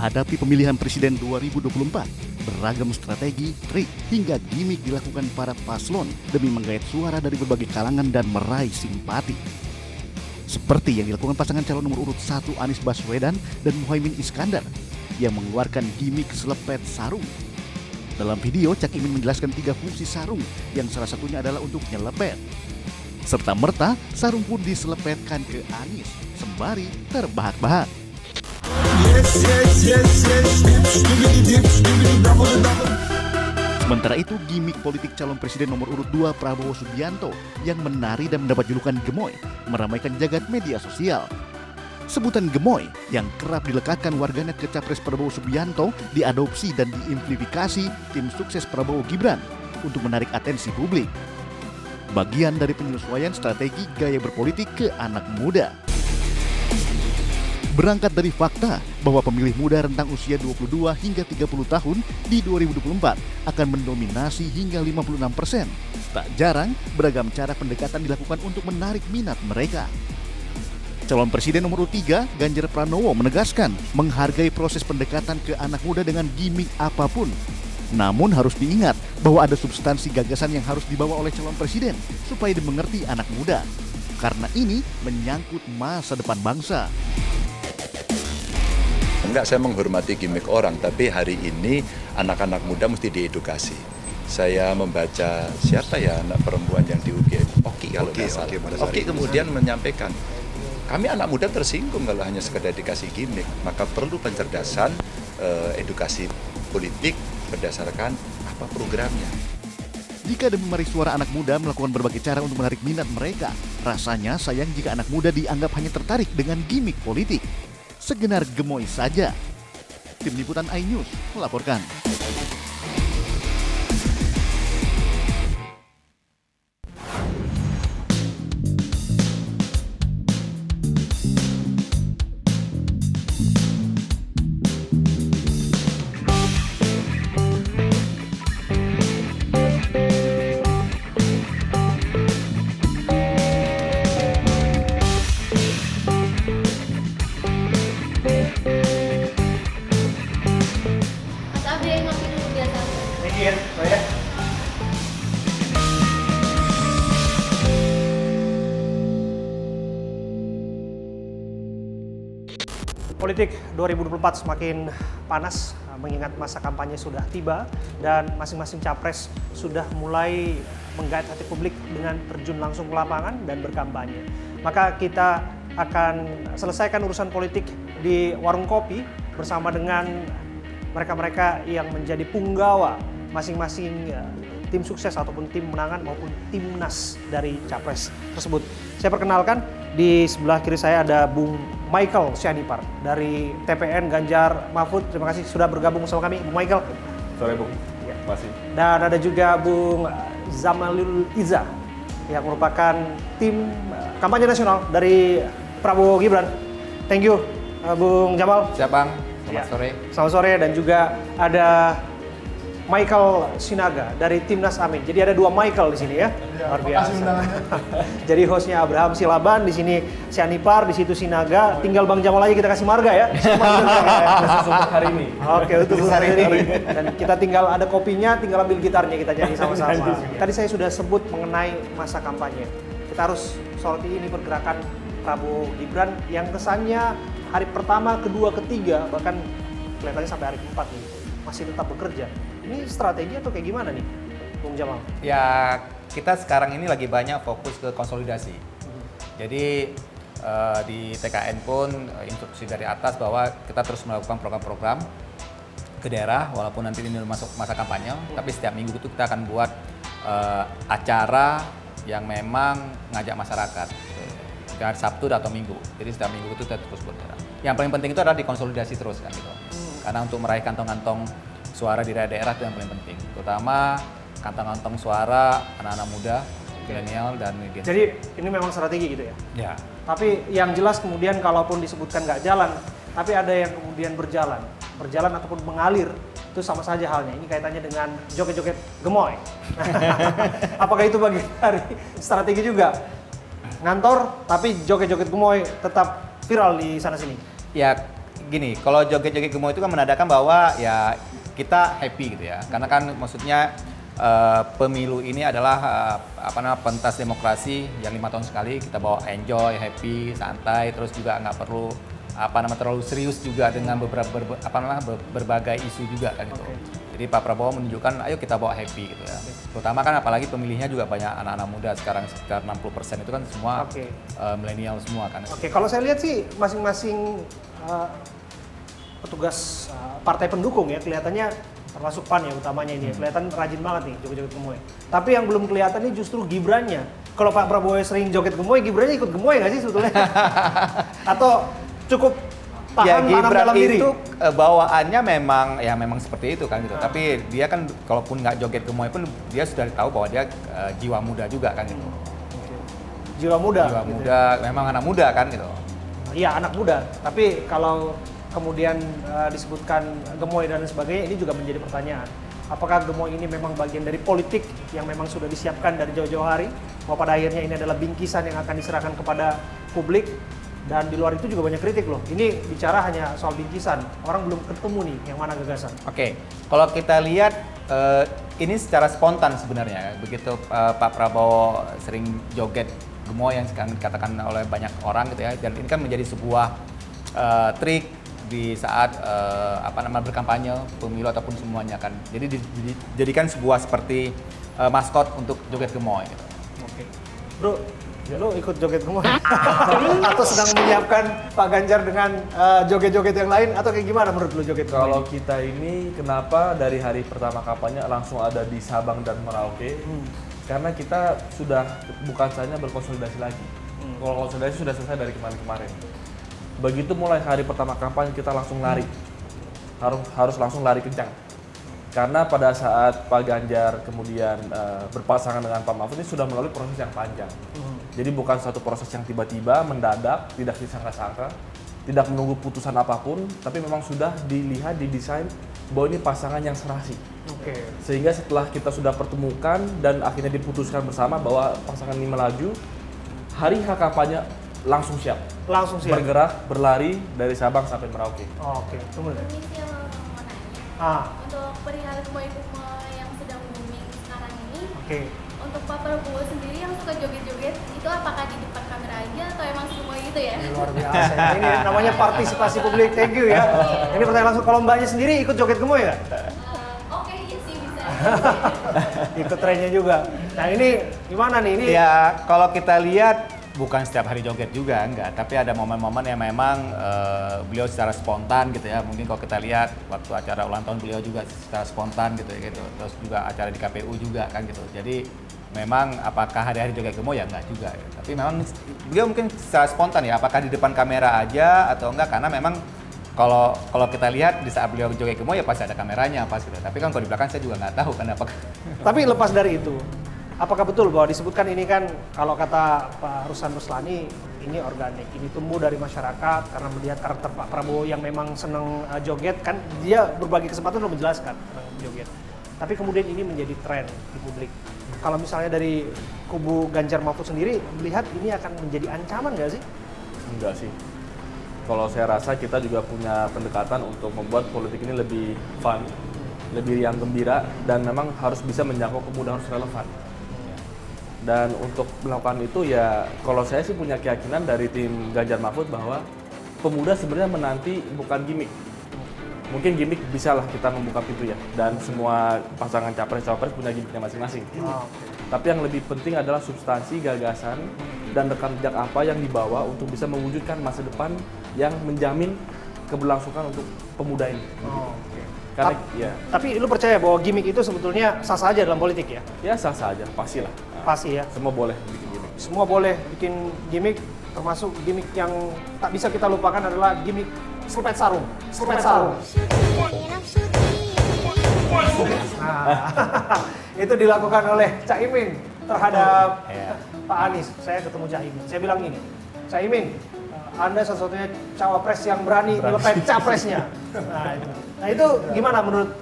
Menghadapi pemilihan presiden 2024, beragam strategi, trik, hingga gimmick dilakukan para paslon demi menggait suara dari berbagai kalangan dan meraih simpati. Seperti yang dilakukan pasangan calon nomor urut 1 Anies Baswedan dan Muhaimin Iskandar yang mengeluarkan gimmick selepet sarung. Dalam video, Cak Imin menjelaskan 3 fungsi sarung yang salah satunya adalah untuk nyelepet. Serta merta, sarung pun diselepetkan ke Anies sembari terbahak-bahak. Sementara itu, gimmick politik calon presiden nomor urut 2 Prabowo Subianto yang menari dan mendapat julukan gemoy meramaikan jagat media sosial. Sebutan gemoy yang kerap dilekatkan warganet ke Capres Prabowo Subianto diadopsi dan diimplifikasi tim sukses Prabowo Gibran untuk menarik atensi publik. Bagian dari penyesuaian strategi gaya berpolitik ke anak muda. Berangkat dari fakta bahwa pemilih muda rentang usia 22 hingga 30 tahun di 2024 akan mendominasi hingga 56%. Tak jarang, beragam cara pendekatan dilakukan untuk menarik minat mereka. Calon Presiden nomor 3, Ganjar Pranowo menegaskan menghargai proses pendekatan ke anak muda dengan gimmick apapun. Namun harus diingat bahwa ada substansi gagasan yang harus dibawa oleh calon presiden supaya dimengerti anak muda. Karena ini menyangkut masa depan bangsa. Enggak, saya menghormati gimmick orang, tapi hari ini anak-anak muda mesti diedukasi. Saya membaca siapa ya anak perempuan yang di UGM, Oki kalau nggak salah. Oki kemudian menyampaikan, kami anak muda tersinggung kalau hanya sekedar dikasih gimmick, maka perlu pencerdasan, edukasi politik berdasarkan apa programnya. Jika demi meraih suara anak muda melakukan berbagai cara untuk menarik minat mereka, rasanya sayang jika anak muda dianggap hanya tertarik dengan gimmick politik. Segenar gemoy saja. Tim Liputan iNews melaporkan. Politik 2024 semakin panas mengingat masa kampanye sudah tiba dan masing-masing capres sudah mulai menggait hati publik dengan terjun langsung ke lapangan dan berkampanye. Maka kita akan selesaikan urusan politik di warung kopi bersama dengan mereka-mereka yang menjadi punggawa masing-masing tim sukses ataupun tim menangan maupun timnas dari capres tersebut. Saya perkenalkan, di sebelah kiri saya ada Bung Michael Sianipar dari TPN Ganjar Mahfud. Terima kasih sudah bergabung bersama kami, Bung Michael. Sore, Bung. Ya. Terima kasih. Dan ada juga Bung Zamalul Iza yang merupakan tim kampanye nasional dari Prabowo Gibran. Thank you, Bung Jamal. Siap, Bang. Selamat sore. Selamat sore, dan juga ada Michael Sinaga dari Timnas Amin. Jadi ada 2 Michael di sini ya. Luar biasa. Jadi hostnya Abraham Silaban, di sini Sianipar, di situ Sinaga. Tinggal Bang Jamal aja kita kasih marga ya. Untuk hari ini. Oke, untuk hari ini. Dan kita tinggal ada kopinya, tinggal ambil gitarnya kita nyanyi sama-sama. Tadi saya sudah sebut mengenai masa kampanye. Kita harus soroti ini pergerakan Prabowo Gibran yang kesannya hari pertama, kedua, ketiga, bahkan kelihatannya sampai hari keempat nih masih tetap bekerja. Ini strategi atau kayak gimana nih, Bung Jamal? Ya, kita sekarang ini lagi banyak fokus ke konsolidasi. Jadi di TKN pun instruksi dari atas bahwa kita terus melakukan program-program ke daerah, walaupun nanti ini masuk masa kampanye, tapi setiap minggu itu kita akan buat acara yang memang ngajak masyarakat. Hari Sabtu atau Minggu. Jadi setiap minggu itu kita terus buat daerah. Yang paling penting itu adalah dikonsolidasi terus kan gitu. Karena untuk meraih kantong-kantong suara di daerah itu yang paling penting, terutama kantong-kantong suara anak-anak muda, milenial dan media. Jadi ini memang strategi gitu ya? Ya. Tapi yang jelas kemudian kalaupun disebutkan nggak jalan, tapi ada yang kemudian berjalan ataupun mengalir, itu sama saja halnya. Ini kaitannya dengan joget-joget gemoy. Apakah itu bagi dari strategi juga? Ngantor, tapi joget-joget gemoy tetap viral di sana-sini? Ya, gini, kalau joget-joget gemoy itu kan menandakan bahwa ya kita happy gitu ya. Karena kan maksudnya pemilu ini adalah pentas demokrasi yang 5 tahun sekali, kita bawa enjoy, happy, santai, terus juga nggak perlu terlalu serius juga dengan berbagai isu juga kan gitu. Jadi Pak Prabowo menunjukkan ayo kita bawa happy gitu ya. Terutama kan apalagi pemilihnya juga banyak anak-anak muda sekarang, sekitar 60% itu kan semua milenial semua kan. Kalau saya lihat sih masing-masing petugas partai pendukung ya kelihatannya, termasuk PAN ya utamanya ini, kelihatan rajin banget nih joget-joget gemoy. Tapi yang belum kelihatan ini justru Gibrannya. Kalau Pak Prabowo sering joget gemoy, Gibrannya ikut gemoy nggak sih sebetulnya? Atau cukup paham tanam dalam diri? Itu bawaannya memang seperti itu kan gitu. Tapi dia kan kalaupun nggak joget gemoy pun dia sudah tahu bahwa dia jiwa muda juga kan gitu. Jiwa muda. Jiwa gitu muda, memang anak muda kan gitu. Iya anak muda. Tapi kalau kemudian disebutkan gemoy dan sebagainya, ini juga menjadi pertanyaan. Apakah gemoy ini memang bagian dari politik yang memang sudah disiapkan dari jauh-jauh hari, bahwa pada akhirnya ini adalah bingkisan yang akan diserahkan kepada publik, dan di luar itu juga banyak kritik loh. Ini bicara hanya soal bingkisan, orang belum ketemu nih yang mana gagasan. Oke, kalau kita lihat ini secara spontan sebenarnya, begitu Pak Prabowo sering joget gemoy yang sekarang dikatakan oleh banyak orang gitu ya, dan ini kan menjadi sebuah trik di saat berkampanye pemilu ataupun semuanya kan. Jadi dijadikan sebuah seperti maskot untuk joget gemoy gitu. Oke. Bro, lo ikut joget gemoy? Atau sedang menyiapkan Pak Ganjar dengan joget-joget yang lain, atau kayak gimana menurut lo joget gemoy? Kalau kita ini kenapa dari hari pertama kampanye langsung ada di Sabang dan Merauke? Karena kita sudah bukan saja berkonsolidasi lagi. Kalau konsolidasi sudah selesai dari kemarin-kemarin. Begitu mulai hari pertama kampanye kita langsung lari, harus langsung lari kencang. Karena pada saat Pak Ganjar kemudian berpasangan dengan Pak Mahfud ini sudah melalui proses yang panjang. Jadi bukan satu proses yang tiba-tiba, mendadak, tidak disangka-sangka, tidak menunggu putusan apapun, tapi memang sudah dilihat, didesain bahwa ini pasangan yang serasi. Sehingga setelah kita sudah pertemukan dan akhirnya diputuskan bersama bahwa pasangan ini melaju, hari H kampanye langsung siap. Bergerak, berlari dari Sabang sampai Merauke. Tunggu deh. Permisi mau nanya. Untuk perihal gemoy yang sedang booming sekarang ini, untuk Pak Prabowo sendiri yang suka joget-joget, itu apakah di depan kamera aja atau emang semua gitu ya? Luar biasa ya. Ini namanya partisipasi publik. Thank you ya. Ini pertanyaan langsung, kalau mbaknya sendiri ikut joget gemoy nggak? Oke, iya sih bisa. Ikut trennya juga. Nah ini gimana nih? Ini Ya kalau kita lihat bukan setiap hari joget juga, enggak. Tapi ada momen-momen yang memang beliau secara spontan gitu ya. Mungkin kalau kita lihat waktu acara ulang tahun beliau juga secara spontan gitu ya gitu. Terus juga acara di KPU juga kan gitu. Jadi memang apakah hari-hari joget gemoy ya enggak juga ya. Tapi memang beliau mungkin secara spontan ya. Apakah di depan kamera aja atau enggak, karena memang kalau kita lihat di saat beliau joget gemoy ya pasti ada kameranya pas gitu. Tapi kan kalau di belakang saya juga nggak tahu kan apakah. Tapi lepas dari itu, apakah betul bahwa disebutkan ini kan kalau kata Pak Ruslan Ruslani ini organik, ini tumbuh dari masyarakat karena melihat karakter Pak Prabowo yang memang senang joget, kan dia berbagi kesempatan untuk menjelaskan tentang joget. Tapi kemudian ini menjadi tren di publik. Kalau misalnya dari kubu Ganjar Mahfud sendiri melihat ini akan menjadi ancaman nggak sih? Enggak sih. Kalau saya rasa kita juga punya pendekatan untuk membuat politik ini lebih fun, lebih riang gembira, dan memang harus bisa menjangkau kemudahan, harus relevan. Dan untuk melakukan itu ya, kalau saya sih punya keyakinan dari tim Ganjar Mahfud bahwa pemuda sebenarnya menanti bukan gimmick. Mungkin gimmick bisalah kita membuka pintu ya, dan semua pasangan capres-cawapres punya gimmicknya masing-masing. Tapi yang lebih penting adalah substansi, gagasan, dan rekam jejak apa yang dibawa untuk bisa mewujudkan masa depan yang menjamin keberlangsungan untuk pemuda ini. Karena Tapi lu percaya bahwa gimmick itu sebetulnya sah saja dalam politik ya? Ya sah saja, pastilah. Pasti ya. Semua boleh bikin gimmick. Semua boleh bikin gimmick, termasuk gimmick yang tak bisa kita lupakan adalah gimmick selepet sarung. Nah, itu dilakukan oleh Cak Imin terhadap Pak Anies. Saya ketemu Cak Imin. Saya bilang gini, Cak Imin, Anda satu-satunya cawapres yang berani melepet capresnya. Nah itu gimana menurut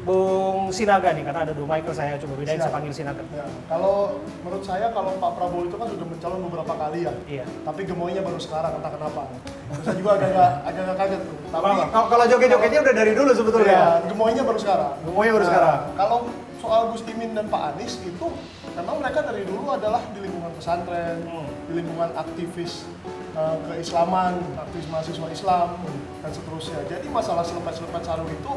Bung Sinaga nih, karena ada dua Michael, saya coba bedain, saya panggil Sinaga. Ya, kalau menurut saya kalau Pak Prabowo itu kan sudah mencalon beberapa kali ya. Iya. Tapi gemoynya baru sekarang, entah kenapa. Saya juga agak kaget tuh. Tapi Kalau joget-jogetnya udah dari dulu sebetulnya. ya, gemoynya baru sekarang. Gemoynya baru sekarang. Kalau soal Gus Imin dan Pak Anies itu memang mereka dari dulu adalah di lingkungan pesantren, di lingkungan aktivis keislaman, aktivis mahasiswa Islam dan seterusnya. Jadi masalah selepet-selepet sarung itu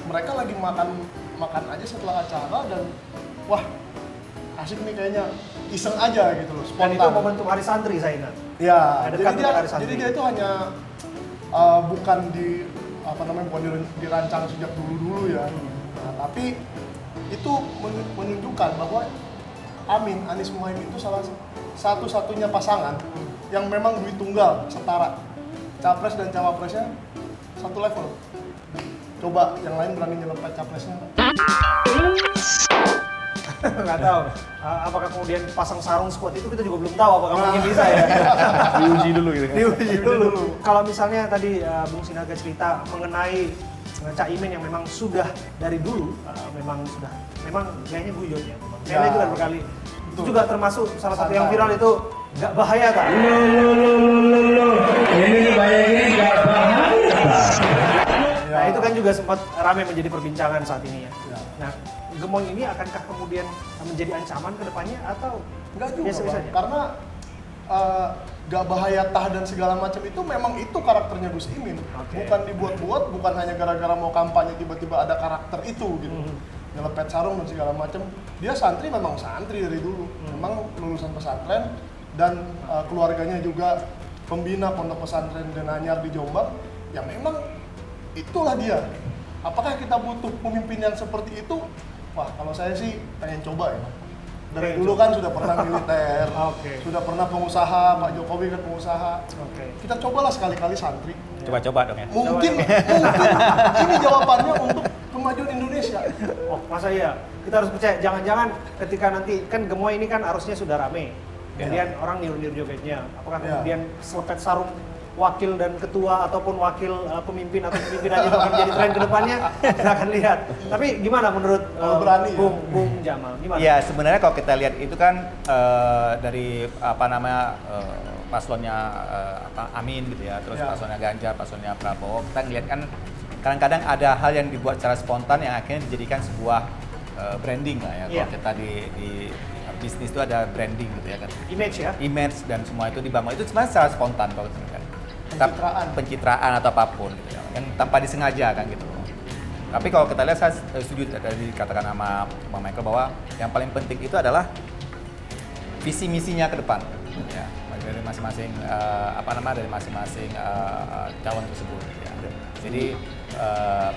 mereka lagi makan aja setelah acara dan wah asik nih kayaknya, iseng aja gitu loh, Dan spontan. itu momentum Hari Santri saya ingat. Ya, Ada jadi dekat dia, dengan Hari Santri. jadi dia itu hanya bukan bukan dirancang sejak dulu ya. Nah, tapi itu menunjukkan bahwa Anies Muhaimin itu salah satu-satunya pasangan yang memang duit tunggal setara, capres dan cawapresnya satu level. Coba yang lain berani nyelepet capresnya. Nggak tahu. Apakah kemudian pasang sarung squad itu kita juga belum tahu apakah mungkin bisa ya. Diuji dulu gitu kan. Diuji dulu. Kalau misalnya tadi Bung Sinaga cerita mengenai Cak Imin yang memang sudah dari dulu memang kayaknya guyon ya. Saya lihat juga berkali. Itu juga termasuk salah satu yang viral itu nggak bahaya kan? Ini bahaya ini nggak bahaya. Nah itu kan juga sempat ramai menjadi perbincangan saat ini ya. Nah gemoy ini akankah kemudian menjadi ancaman ke depannya atau Enggak juga, biasa-biasa Bang. aja? Karena gak bahaya tah dan segala macam itu memang itu karakternya Gus Imin. Oke. Bukan dibuat-buat, bukan hanya gara-gara mau kampanye tiba-tiba ada karakter itu gitu. Nyelepet sarung dan segala macam. Dia santri memang santri dari dulu. Memang lulusan pesantren dan keluarganya juga pembina pondok pesantren Denanyar di Jombang. Ya memang itulah dia. Apakah kita butuh pemimpin yang seperti itu? Wah, kalau saya sih pengen coba ya. Dari dulu kan sudah pernah militer, sudah pernah pengusaha, Pak Jokowi kan pengusaha. Kita cobalah sekali-kali santri. Coba-coba dong ya. Mungkin ini jawabannya untuk kemajuan Indonesia. Oh masa iya? Kita harus percaya, jangan-jangan ketika nanti, kan gemoy ini kan arusnya sudah rame. Kemudian orang niru-niru jogetnya. Apakah kemudian selepet sarung wakil dan ketua ataupun wakil pemimpin atau pemimpinannya akan menjadi tren ke depannya? Kita akan lihat. Tapi gimana menurut berani, Bung Jamal? Gimana? Ya sebenarnya kalau kita lihat itu kan dari paslonnya Amin gitu ya, terus paslonnya Ganjar, paslonnya Prabowo, kita ngeliat kan kadang-kadang ada hal yang dibuat secara spontan yang akhirnya dijadikan sebuah branding lah ya. Kalau kita di bisnis itu ada branding gitu ya kan. Image ya? Image dan semua itu dibangun itu sebenarnya secara spontan kalau gitu kan. Pencitraan atau apapun gitu ya, yang tanpa disengaja kan gitu. Tapi kalau kita lihat, saya setuju tadi dikatakan sama Bang Michael bahwa yang paling penting itu adalah visi misinya ke depan, ya, dari masing-masing dari masing-masing calon tersebut. Ya. Jadi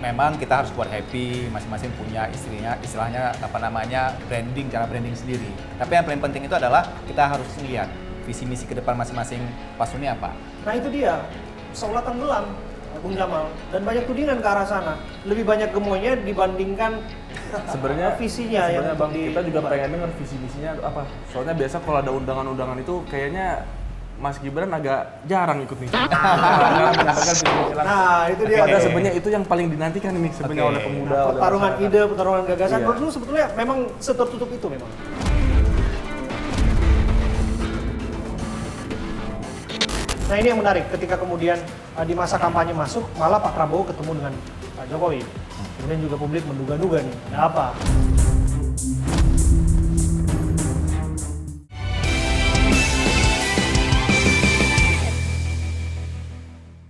memang kita harus buat happy, masing-masing punya istilahnya branding, cara branding sendiri. Tapi yang paling penting itu adalah kita harus lihat visi misi ke depan masing-masing paslon ini apa. Nah itu dia, seolah tenggelam Bung Jamal, dan banyak tudingan ke arah sana. Lebih banyak gemoynya dibandingkan Sebenarnya visinya yang Bang, kita juga pengen dengar visi misinya apa. Soalnya biasa kalau ada undangan-undangan itu kayaknya Mas Gibran agak jarang ikut nih. Nah itu dia. Padahal sebenarnya itu yang paling dinantikan ini sebenarnya oleh pemuda. Nah, pertarungan oleh ide, pertarungan gagasan, Iya. menurut lu sebetulnya memang setertutup itu memang. Nah ini yang menarik, ketika kemudian di masa kampanye masuk, malah Pak Prabowo ketemu dengan Pak Jokowi. Kemudian juga publik menduga-duga nih, ada apa?